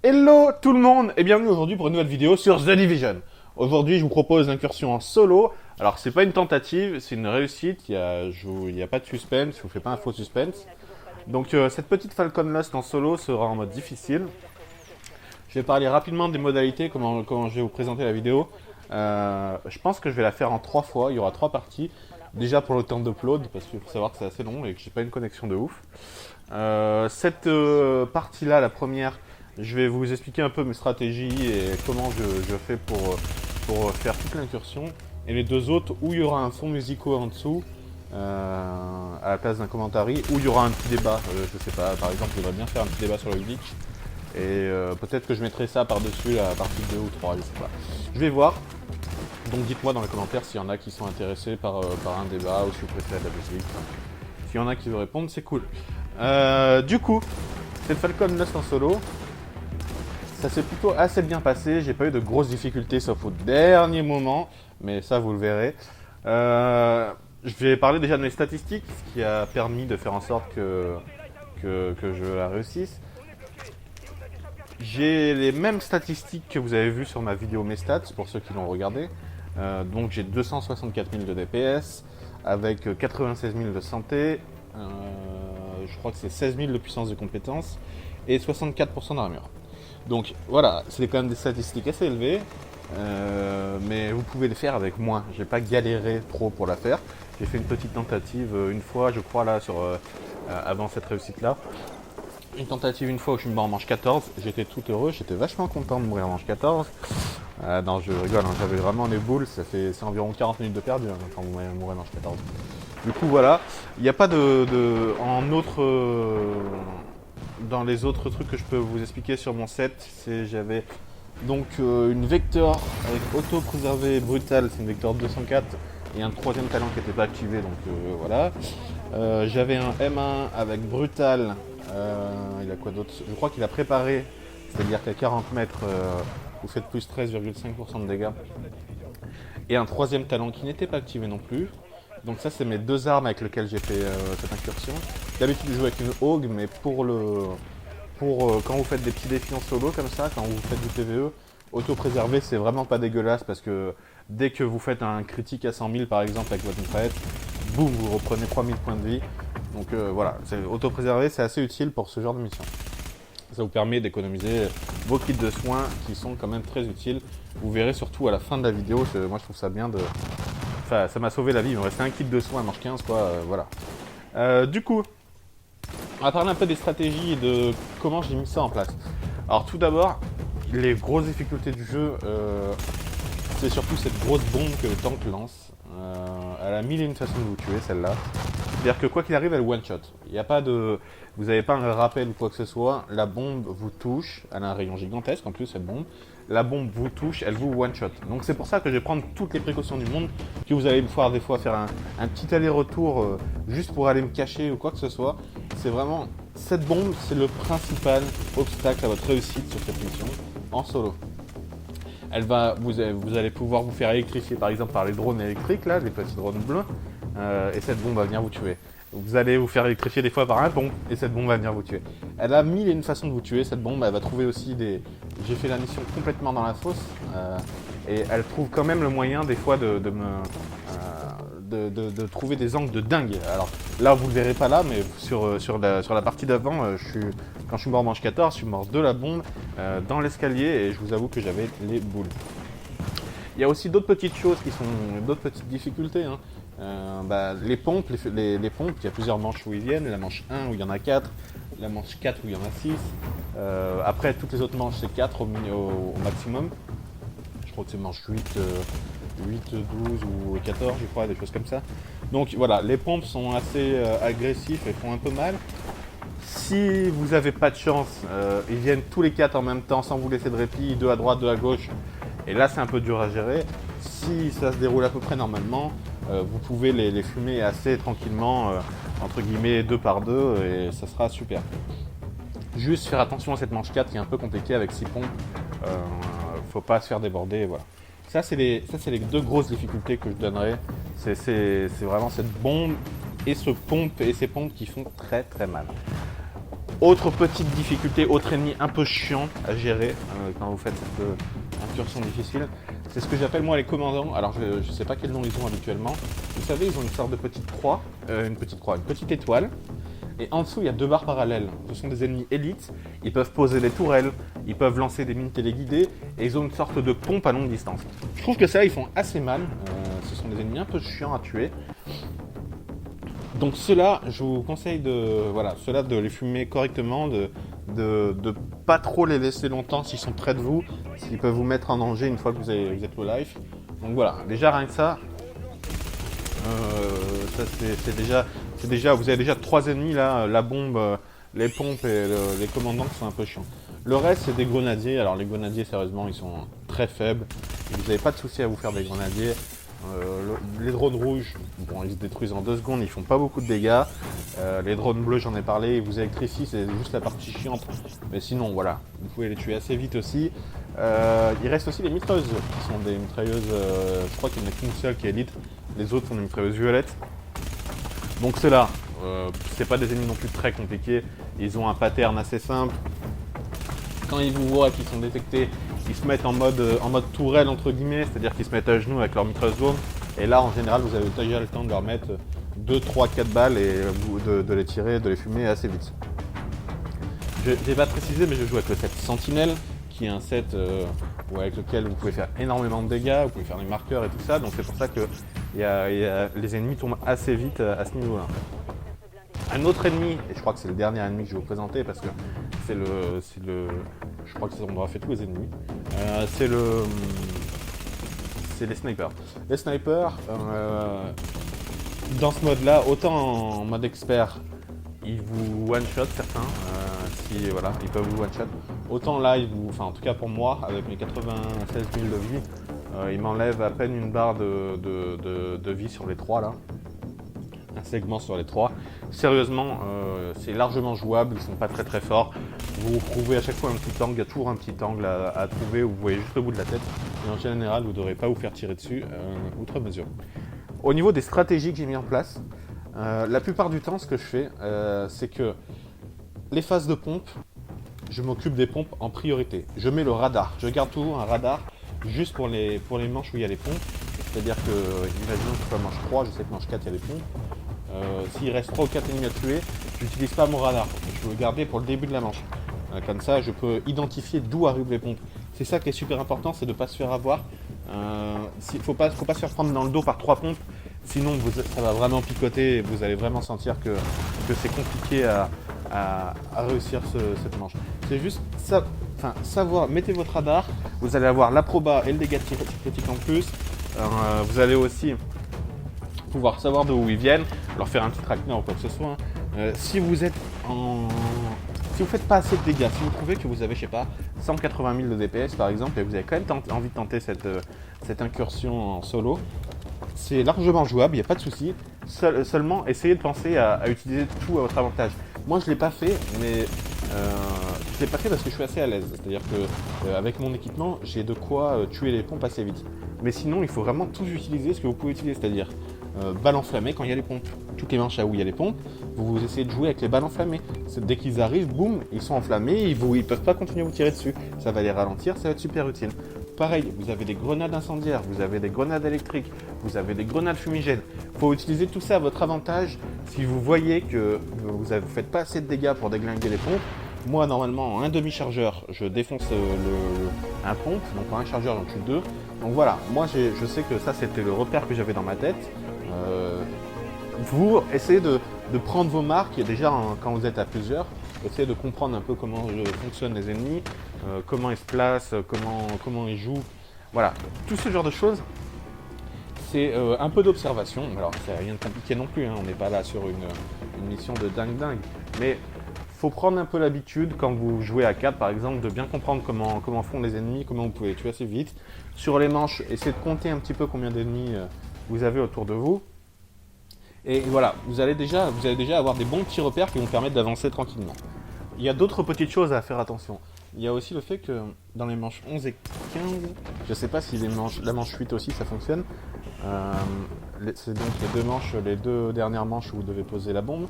Hello tout le monde et bienvenue aujourd'hui pour une nouvelle vidéo sur The Division. Aujourd'hui je vous propose l'incursion en solo. Alors c'est pas une tentative, c'est une réussite, il y a pas de suspense, je vous fais pas un faux suspense. Donc cette petite Falcon Lost en solo sera en mode difficile. Je vais parler rapidement des modalités, comment je vais vous présenter la vidéo. Je pense que je vais la faire en 3 fois, il y aura 3 parties. Déjà pour le temps d'upload, parce qu'il faut savoir que c'est assez long et que j'ai pas une connexion de ouf. Cette partie-là, la première, je vais vous expliquer un peu mes stratégies et comment je fais pour faire toute l'incursion. Et les deux autres, où il y aura un fond musical en dessous, à la place d'un commentary, où il y aura un petit débat. Je sais pas, par exemple, je voudrais bien faire un petit débat sur le glitch. Et peut-être que je mettrai ça par-dessus la partie 2 ou 3, je sais pas. Je vais voir. Donc dites-moi dans les commentaires s'il y en a qui sont intéressés par un débat ou si vous préférez de la musique. S'il y en a qui veulent répondre, c'est cool. Du coup, cette Falcon 9 en solo, ça s'est plutôt assez bien passé. J'ai pas eu de grosses difficultés sauf au dernier moment, mais ça vous le verrez. Je vais parler déjà de mes statistiques, ce qui a permis de faire en sorte que je la réussisse. J'ai les mêmes statistiques que vous avez vues sur ma vidéo Mes Stats, pour ceux qui l'ont regardé. Donc j'ai 264 000 de DPS, avec 96 000 de santé, je crois que c'est 16 000 de puissance de compétence, et 64% d'armure. Donc voilà, c'est quand même des statistiques assez élevées, mais vous pouvez les faire avec moins. J'ai pas galéré trop pour la faire. J'ai fait une petite tentative une fois, je crois, là, avant cette réussite-là. Une tentative une fois où je suis mort en manche 14, j'étais tout heureux, j'étais vachement content de mourir en manche 14. Non, je rigole, hein, j'avais vraiment les boules, c'est environ 40 minutes de perdu hein, quand vous mourrez en manche 14. Du coup, voilà, il n'y a pas dans les autres trucs que je peux vous expliquer sur mon set, j'avais donc une Vector avec auto-préservé brutal, c'est une Vector 204, et un troisième talent qui n'était pas activé, donc voilà. J'avais un M1 avec brutal. Il a quoi d'autre? Je crois qu'il a préparé, c'est-à-dire qu'à 40 mètres, vous faites plus 13,5% de dégâts. Et un troisième talent qui n'était pas activé non plus. Donc ça, c'est mes deux armes avec lesquelles j'ai fait cette incursion. D'habitude, je joue avec une Augue, mais pour quand vous faites des petits défis en solo comme ça, quand vous faites du PvE, auto-préservé, c'est vraiment pas dégueulasse parce que dès que vous faites un critique à 100 000 par exemple avec votre mitraillette, boum, vous reprenez 3000 points de vie. Donc voilà, auto-préservé, c'est assez utile pour ce genre de mission. Ça vous permet d'économiser vos kits de soins qui sont quand même très utiles. Vous verrez surtout à la fin de la vidéo, moi je trouve ça bien de... Enfin, ça m'a sauvé la vie, il me restait un kit de soins à manche 15 quoi, voilà. Du coup, on va parler un peu des stratégies et de comment j'ai mis ça en place. Alors tout d'abord, les grosses difficultés du jeu, c'est surtout cette grosse bombe que le tank lance. Elle a mille et une façons de vous tuer celle-là. C'est-à-dire que quoi qu'il arrive, elle one-shot. Il n'y a pas de... Vous n'avez pas un rappel ou quoi que ce soit. La bombe vous touche. Elle a un rayon gigantesque en plus, cette bombe. La bombe vous touche, elle vous one-shot. Donc c'est pour ça que je vais prendre toutes les précautions du monde. Que vous allez me voir des fois faire un petit aller-retour juste pour aller me cacher ou quoi que ce soit. C'est vraiment... Cette bombe, c'est le principal obstacle à votre réussite sur cette mission en solo. Vous allez pouvoir vous faire électrifier par exemple par les drones électriques, là, les petits drones bleus. Et cette bombe va venir vous tuer. Vous allez vous faire électrifier des fois par un pont et cette bombe va venir vous tuer. Elle a mille et une façons de vous tuer, cette bombe. Elle va trouver aussi des... J'ai fait la mission complètement dans la fosse et elle trouve quand même le moyen des fois de trouver des angles de dingue. Alors là vous le verrez pas là, mais sur la partie d'avant, quand je suis mort en manche 14, je suis mort de la bombe dans l'escalier et je vous avoue que j'avais les boules. Il y a aussi d'autres petites choses qui sont d'autres petites difficultés. Hein. Les pompes, les pompes, il y a plusieurs manches où ils viennent. La manche 1 où il y en a 4, la manche 4 où il y en a 6. Après, toutes les autres manches, c'est 4 au maximum. Je crois que c'est manche 8, 12 ou 14, je crois, des choses comme ça. Donc voilà, les pompes sont assez agressifs et font un peu mal. Si vous n'avez pas de chance, ils viennent tous les 4 en même temps sans vous laisser de répit, 2 à droite, 2 à gauche. Et là, c'est un peu dur à gérer. Si ça se déroule à peu près normalement, vous pouvez les fumer assez tranquillement, entre guillemets, 2 par 2, et ça sera super. Juste faire attention à cette manche 4 qui est un peu compliquée avec 6 pompes. Faut pas se faire déborder, voilà. Ça, c'est les 2 grosses difficultés que je donnerais. C'est vraiment cette bombe et ces pompes qui font très très mal. Autre petite difficulté, autre ennemi un peu chiant à gérer quand vous faites cette incursion difficile, c'est ce que j'appelle moi les commandants. Alors je ne sais pas quel nom ils ont habituellement. Vous savez, ils ont une sorte de petite une petite étoile. Et en dessous, il y a 2 barres parallèles. Ce sont des ennemis élites. Ils peuvent poser des tourelles, ils peuvent lancer des mines téléguidées, et ils ont une sorte de pompe à longue distance. Je trouve que ça, ils font assez mal. Ce sont des ennemis un peu chiants à tuer. Donc ceux-là, je vous conseille de les fumer correctement, de pas trop les laisser longtemps s'ils sont près de vous, s'ils peuvent vous mettre en danger une fois que vous êtes low life. Donc voilà, déjà rien que ça, c'est déjà, vous avez déjà 3 ennemis là, la bombe, les pompes et les commandants qui sont un peu chiants. Le reste c'est des grenadiers. Alors les grenadiers sérieusement ils sont très faibles, vous n'avez pas de souci à vous faire des grenadiers. Les drones rouges, bon, ils se détruisent en 2 secondes, ils font pas beaucoup de dégâts. Les drones bleus, j'en ai parlé, ils vous électrifient, c'est juste la partie chiante. Mais sinon, voilà, vous pouvez les tuer assez vite aussi. Il reste aussi les mitrailleuses, qui sont des mitrailleuses, je crois qu'il n'y en a qu'une seule qui est élite. Les autres sont des mitrailleuses violettes. Donc ceux-là, c'est pas des ennemis non plus très compliqués. Ils ont un pattern assez simple. Quand ils vous voient qu'ils sont détectés, ils se mettent en mode tourelle entre guillemets, c'est-à-dire qu'ils se mettent à genoux avec leur mitrailleuse jaune. Et là, en général, vous avez déjà le temps de leur mettre 2, 3, 4 balles et de les tirer, de les fumer assez vite. Je n'ai pas précisé, mais je joue avec le set Sentinelle, qui est un set avec lequel vous pouvez faire énormément de dégâts, vous pouvez faire les marqueurs et tout ça. Donc c'est pour ça que les ennemis tombent assez vite à ce niveau-là. Un autre ennemi, et je crois que c'est le dernier ennemi que je vais vous présenter parce que je crois que on aura fait tous les ennemis. C'est les snipers. Les snipers, dans ce mode-là, autant en mode expert, ils vous one-shot certains, ils peuvent vous one-shot. Autant là, en tout cas pour moi, avec mes 96 000 de vie, ils m'enlèvent à peine une barre de vie sur les 3 là. Un segment sur les 3. Sérieusement, c'est largement jouable, ils sont pas très forts. Vous trouvez à chaque fois un petit angle, il y a toujours un petit angle à trouver où vous voyez juste le bout de la tête. Et en général, vous ne devrez pas vous faire tirer dessus, outre mesure. Au niveau des stratégies que j'ai mis en place, la plupart du temps, ce que je fais, c'est que les phases de pompe, je m'occupe des pompes en priorité. Je mets le radar, je garde toujours un radar juste pour les manches où il y a les pompes. C'est-à-dire que, imaginons que ce soit manche 3, je sais que manche 4 il y a les pompes. S'il reste 3 ou 4 ennemis à tuer, je n'utilise pas mon radar. Je veux le garder pour le début de la manche. Comme ça, je peux identifier d'où arrivent les pompes. C'est ça qui est super important, c'est de ne pas se faire avoir. Il ne faut pas se faire prendre dans le dos par 3 pompes, sinon ça va vraiment picoter et vous allez vraiment sentir que c'est compliqué à réussir cette manche. C'est juste ça, savoir, mettez votre radar, vous allez avoir l'approba et le dégât critique en plus. Vous allez aussi pouvoir savoir d'où ils viennent, leur faire un petit traquenard ou quoi que ce soit. Si vous faites pas assez de dégâts, si vous trouvez que vous avez, je sais pas, 180 000 de DPS par exemple, et vous avez quand même envie de tenter cette incursion en solo, c'est largement jouable, il n'y a pas de souci. Seulement, essayez de penser à utiliser tout à votre avantage. Moi, je ne l'ai pas fait, mais je l'ai pas fait parce que je suis assez à l'aise. C'est-à-dire que avec mon équipement, j'ai de quoi tuer les pompes assez vite. Mais sinon, il faut vraiment tout utiliser ce que vous pouvez utiliser, c'est-à-dire balles enflammées quand il y a les pompes. Toutes les manches où il y a les pompes, vous essayez de jouer avec les balles enflammées. Dès qu'ils arrivent, boum, ils sont enflammés, ils ne peuvent pas continuer à vous tirer dessus. Ça va les ralentir, ça va être super utile. Pareil, vous avez des grenades incendiaires, vous avez des grenades électriques, vous avez des grenades fumigènes. Il faut utiliser tout ça à votre avantage. Si vous voyez que vous ne faites pas assez de dégâts pour déglinguer les pompes, moi normalement en un demi-chargeur, je défonce un pompe, donc en un chargeur j'en tue 2. Donc voilà, moi je sais que ça c'était le repère que j'avais dans ma tête. Vous essayez de prendre vos marques, et déjà quand vous êtes à plusieurs, essayez de comprendre un peu comment fonctionnent les ennemis, comment ils se placent, comment ils jouent. Voilà, tout ce genre de choses, c'est un peu d'observation. Alors c'est rien de compliqué non plus, hein. On n'est pas là sur une mission de dingue, mais il faut prendre un peu l'habitude quand vous jouez à 4 par exemple, de bien comprendre comment font les ennemis, comment vous pouvez les tuer assez vite. Sur les manches, essayez de compter un petit peu combien d'ennemis vous avez autour de vous. Et voilà, vous allez déjà avoir des bons petits repères qui vont permettre d'avancer tranquillement. Il y a d'autres petites choses à faire attention. Il y a aussi le fait que dans les manches 11 et 15, je ne sais pas si la manche 8 aussi ça fonctionne. C'est donc les deux dernières manches où vous devez poser la bombe.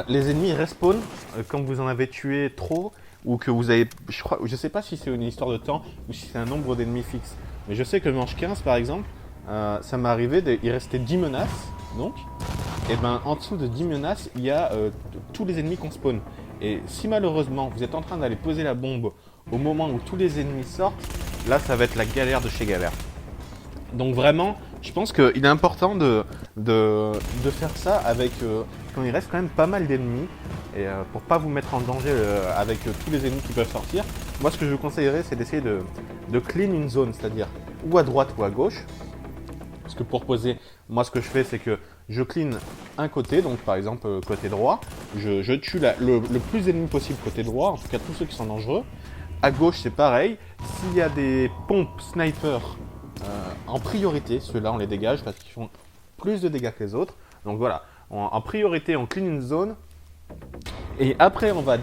les ennemis respawn quand vous en avez tué trop ou que vous avez, je sais pas si c'est une histoire de temps ou si c'est un nombre d'ennemis fixe. Mais je sais que manche 15 par exemple, ça m'est arrivé, il restait 10 menaces donc, et ben en dessous de 10 menaces il y a tous les ennemis qu'on spawn. Et si malheureusement vous êtes en train d'aller poser la bombe au moment où tous les ennemis sortent, là ça va être la galère de chez galère. Donc vraiment, je pense qu'il est important de faire ça avec quand il reste quand même pas mal d'ennemis et pour pas vous mettre en danger avec tous les ennemis qui peuvent sortir. Moi ce que je vous conseillerais c'est d'essayer de clean une zone, c'est-à-dire ou à droite ou à gauche. Parce que pour poser, moi ce que je fais c'est que je clean un côté, donc par exemple côté droit, je tue le plus d'ennemis possible côté droit, en tout cas tous ceux qui sont dangereux. À gauche c'est pareil, s'il y a des pompes snipers en priorité, ceux-là on les dégage parce qu'ils font plus de dégâts que les autres. Donc voilà, en priorité on clean une zone et après on va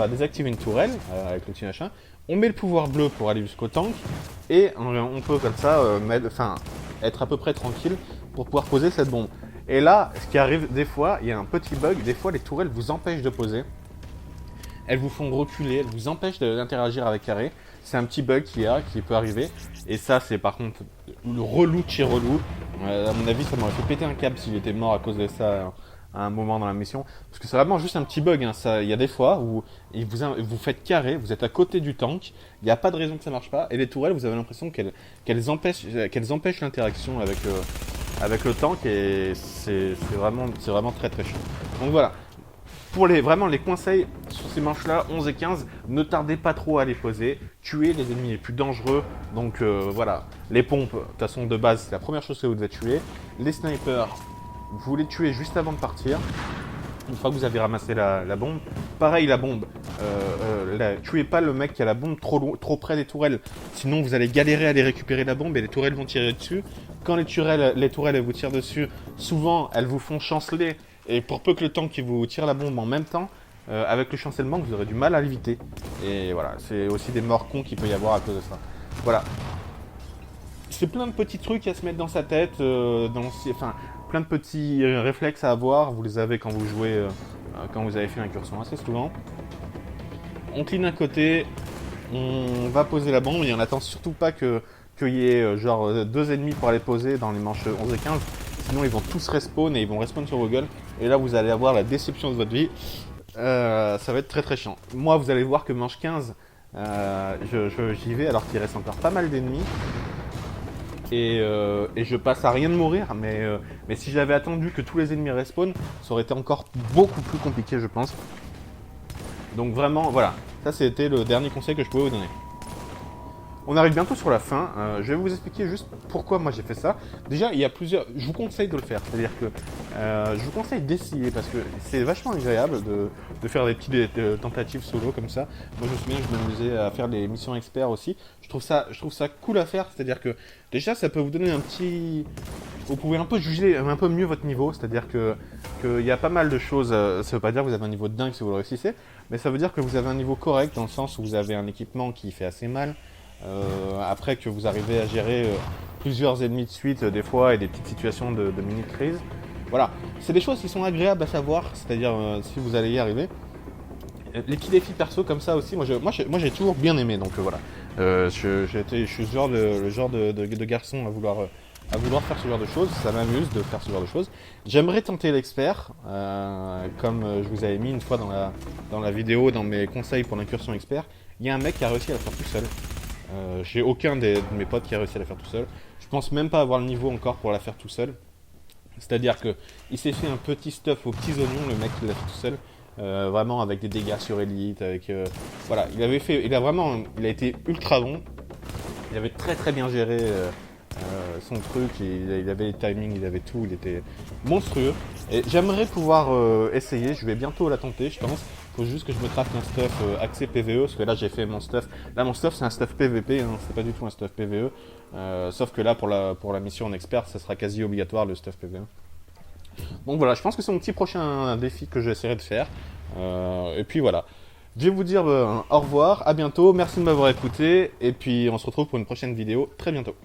désactiver une tourelle avec le petit machin. On met le pouvoir bleu pour aller jusqu'au tank et on peut comme ça être à peu près tranquille pour pouvoir poser cette bombe. Et là, ce qui arrive des fois, il y a un petit bug, des fois les tourelles vous empêchent de poser. Elles vous font reculer, elles vous empêchent d'interagir avec carré. C'est un petit bug qui peut arriver. Et ça, c'est par contre le relou de chez relou. À mon avis, ça m'aurait fait péter un câble si j'étais mort à cause de ça à un moment dans la mission. Parce que c'est vraiment juste un petit bug. Il y a des fois où vous faites carré, vous êtes à côté du tank, il n'y a pas de raison que ça marche pas. Et les tourelles, vous avez l'impression qu'elles empêchent l'interaction avec le tank. Et c'est vraiment très très chiant. Donc voilà. Pour vraiment les conseils sur ces manches-là, 11 et 15, ne tardez pas trop à les poser. Tuez les ennemis les plus dangereux. Donc voilà, les pompes, de toute façon de base, c'est la première chose que vous devez tuer. Les snipers, vous les tuez juste avant de partir. Une fois que vous avez ramassé la bombe. Pareil, la bombe, tuez pas le mec qui a la bombe trop près des tourelles. Sinon vous allez galérer à aller récupérer la bombe et les tourelles vont tirer dessus. Quand les tourelles elles vous tirent dessus, souvent elles vous font chanceler. Et pour peu que le tank qui vous tire la bombe en même temps, avec le chancellement, vous aurez du mal à l'éviter. Et voilà, c'est aussi des morts cons qu'il peut y avoir à cause de ça. Voilà. C'est plein de petits trucs à se mettre dans sa tête, plein de petits réflexes à avoir. Vous les avez quand vous jouez, quand vous avez fait l'incursion assez souvent. On clean un côté, on va poser la bombe et on attend surtout pas qu'il y ait genre 2 ennemis pour aller poser dans les manches 11 et 15. Sinon ils vont tous respawn et ils vont respawn sur vos gueules. Et là vous allez avoir la déception de votre vie. Ça va être très très chiant. Moi vous allez voir que manche 15, j'y vais alors qu'il reste encore pas mal d'ennemis. Et je passe à rien de mourir. Mais si j'avais attendu que tous les ennemis respawn, ça aurait été encore beaucoup plus compliqué je pense. Donc vraiment voilà. Ça c'était le dernier conseil que je pouvais vous donner. On arrive bientôt sur la fin, je vais vous expliquer juste pourquoi moi j'ai fait ça. Déjà, il y a plusieurs... Je vous conseille de le faire, c'est-à-dire que je vous conseille d'essayer parce que c'est vachement agréable de faire des petites tentatives solo comme ça. Moi je me souviens que je m'amusais à faire des missions experts aussi. Je trouve ça cool à faire, c'est-à-dire que déjà ça peut vous donner un petit... Vous pouvez un peu juger un peu mieux votre niveau, c'est-à-dire qu'il y a pas mal de choses, ça veut pas dire que vous avez un niveau de dingue si vous le réussissez, mais ça veut dire que vous avez un niveau correct dans le sens où vous avez un équipement qui fait assez mal. Après que vous arrivez à gérer plusieurs ennemis de suite des fois et des petites situations de mini-crise. Voilà, c'est des choses qui sont agréables à savoir, c'est-à-dire si vous allez y arriver. Les petits défis perso comme ça aussi, moi j'ai toujours bien aimé, donc voilà. Je suis le genre de garçon à vouloir faire ce genre de choses, ça m'amuse de faire ce genre de choses. J'aimerais tenter l'expert, comme je vous avais mis une fois dans la vidéo, dans mes conseils pour l'incursion expert. Il y a un mec qui a réussi à la faire tout seul. J'ai aucun de mes potes qui a réussi à la faire tout seul. Je pense même pas avoir le niveau encore pour la faire tout seul. C'est-à-dire que il s'est fait un petit stuff aux petits oignons, le mec qui l'a fait tout seul. Vraiment avec des dégâts sur élite, voilà, il a été ultra bon. Il avait très très bien géré son truc, il avait les timings, il avait tout, il était monstrueux. Et j'aimerais pouvoir essayer, je vais bientôt la tenter, je pense. Faut juste que je me craque un stuff accès PVE, parce que là j'ai fait mon stuff. Là mon stuff c'est un stuff PVP, hein, c'est pas du tout un stuff PVE. Sauf que là pour la mission en expert, ça sera quasi obligatoire le stuff PVE. Donc voilà, je pense que c'est mon petit prochain défi que j'essaierai de faire. Et puis voilà. Je vais vous dire au revoir, à bientôt, merci de m'avoir écouté, et puis on se retrouve pour une prochaine vidéo très bientôt.